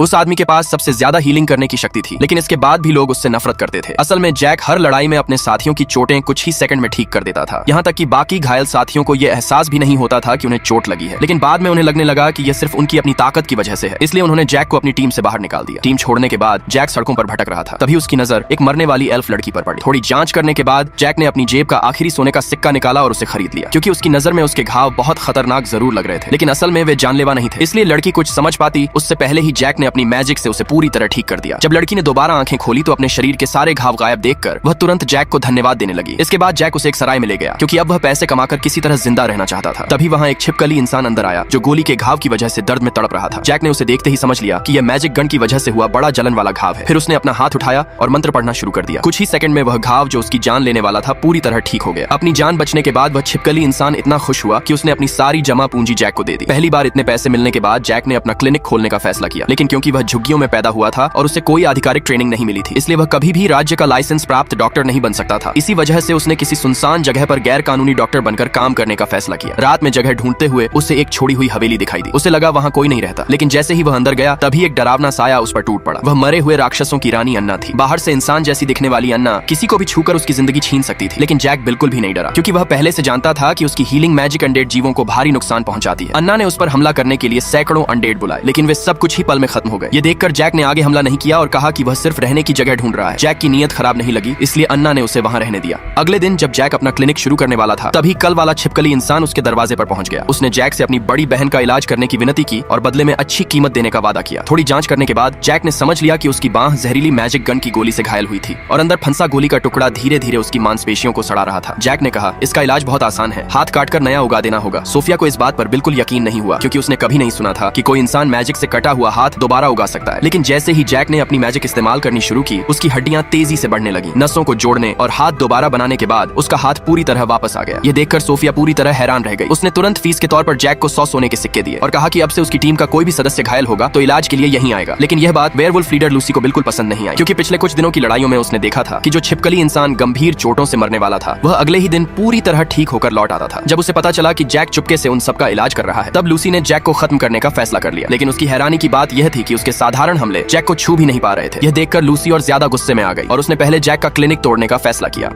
उस आदमी के पास सबसे ज्यादा हीलिंग करने की शक्ति थी, लेकिन इसके बाद भी लोग उससे नफरत करते थे। असल में जैक हर लड़ाई में अपने साथियों की चोटें कुछ ही सेकंड में ठीक कर देता था, यहाँ तक कि बाकी घायल साथियों को यह एहसास भी नहीं होता था कि उन्हें चोट लगी है। लेकिन बाद में उन्हें लगने लगा कि यह सिर्फ उनकी अपनी ताकत की वजह से है, इसलिए उन्होंने जैक को अपनी टीम से बाहर निकाल दिया। टीम छोड़ने के बाद जैक सड़कों पर भटक रहा था, तभी उसकी नजर एक मरने वाली एल्फ लड़की पर पड़ी। थोड़ी जांच करने के बाद जैक ने अपनी जेब का आखिरी सोने का सिक्का निकाला और उसे खरीद लिया, क्योंकि उसकी नजर में उसके घाव बहुत खतरनाक जरूर लग रहे थे, लेकिन असल में वे जानलेवा नहीं थे। इसलिए लड़की कुछ समझ पाती उससे पहले ही जैक ने अपनी मैजिक से उसे पूरी तरह ठीक कर दिया। जब लड़की ने दोबारा आंखें खोली तो अपने शरीर के सारे घाव गायब देखकर वह तुरंत जैक को धन्यवाद देने लगी। इसके बाद जैक उसे एक सराय में ले गया, क्योंकि अब वह पैसे कमाकर किसी तरह जिंदा रहना चाहता था। तभी वहाँ एक छिपकली इंसान अंदर आया जो गोली के घाव की वजह से दर्द में तड़प रहा था। जैक ने उसे देखते ही समझ लिया कि यह मैजिक गन की वजह से हुआ बड़ा जलन वाला घाव है। फिर उसने अपना हाथ उठाया और मंत्र पढ़ना शुरू कर दिया। कुछ ही सेकंड में वह घाव जो उसकी जान लेने वाला था पूरी तरह ठीक हो गया। अपनी जान बचने के बाद वह छिपकली इंसान इतना खुश हुआ कि उसने अपनी सारी जमा पूंजी जैक को दे दी। पहली बार इतने पैसे मिलने के बाद जैक ने अपना क्लिनिक खोलने का फैसला किया, लेकिन क्योंकि वह झुग्गियों में पैदा हुआ था और उसे कोई आधिकारिक ट्रेनिंग नहीं मिली थी, इसलिए वह कभी भी राज्य का लाइसेंस प्राप्त डॉक्टर नहीं बन सकता था। इसी वजह से उसने किसी सुनसान जगह पर गैर कानूनी डॉक्टर बनकर काम करने का फैसला किया। रात में जगह ढूंढते हुए उसे एक छोड़ी हुई हवेली दिखाई दी। उसे लगा वहाँ कोई नहीं रहता, लेकिन जैसे ही वह अंदर गया तभी एक डरावना साया उस पर टूट पड़ा। वह मरे हुए राक्षसों की रानी अन्ना थी। बाहर से इंसान जैसी दिखने वाली अन्ना किसी को भी छूकर उसकी जिंदगी छीन सकती थी, लेकिन जैक बिल्कुल भी नहीं डरा, क्योंकि वह पहले से जानता था कि उसकी हीलिंग मैजिक अनडेड जीवों को भारी नुकसान पहुंचाती है। अन्ना ने उस पर हमला करने के लिए सैकड़ों अनडेड बुलाए, लेकिन वे सब कुछ ही पल में खत्म हो गए। ये देखकर जैक ने आगे हमला नहीं किया और कहा कि वह सिर्फ रहने की जगह ढूंढ रहा है। जैक की नीयत खराब नहीं लगी, इसलिए अन्ना ने उसे वहाँ रहने दिया। अगले दिन जब जैक अपना क्लिनिक शुरू करने वाला था, तभी कल वाला छिपकली इंसान उसके दरवाजे पर पहुंच गया। उसने जैक से अपनी बड़ी बहन का इलाज करने की विनती की और बदले में अच्छी कीमत देने का वादा किया। थोड़ी जांच करने के बाद जैक ने समझ लिया कि उसकी बांह जहरीली मैजिक गन की गोली से घायल हुई थी और अंदर फंसा गोली का टुकड़ा धीरे धीरे उसकी मांसपेशियों को सड़ा रहा था। जैक ने कहा, इसका इलाज बहुत आसान है, हाथ काटकर नया उगा देना होगा। सोफिया को इस बात पर बिल्कुल यकीन नहीं हुआ, क्योंकि उसने कभी नहीं सुना था कि कोई इंसान मैजिक से कटा हुआ हाथ दोबारा उगा सकता है। लेकिन जैसे ही जैक ने अपनी मैजिक इस्तेमाल करनी शुरू की, उसकी हड्डियां तेजी से बढ़ने लगी। नसों को जोड़ने और हाथ दोबारा बनाने के बाद उसका हाथ पूरी तरह वापस आ गया। ये देखकर सोफिया पूरी तरह हैरान रह गई। उसने तुरंत फीस के तौर पर जैक को 100 सोने के सिक्के दिए और कहा कि अब से उसकी टीम का कोई भी सदस्य घायल होगा तो इलाज के लिए यहीं आएगा। लेकिन यह बात वेयरवुल्फ लीडर लूसी को बिल्कुल पसंद नहीं आई, क्योंकि पिछले कुछ दिनों की लड़ाइयों में उसने देखा था कि जो छिपकली इंसान गंभीर चोटों से मरने वाला था, वह अगले ही दिन पूरी तरह ठीक होकर लौट आता था। जब उसे पता चला कि जैक चुपके से उन सबका इलाज कर रहा है, तब लूसी ने जैक को खत्म करने का फैसला कर लिया। लेकिन उसकी हैरानी की बात यह थी कि उसके साधारण हमले जैक को छू भी नहीं पा रहे थे। यह देखकर लूसी और ज्यादा गुस्से में आ गई और उसने पहले जैक का क्लिनिक तोड़ने का फैसला किया।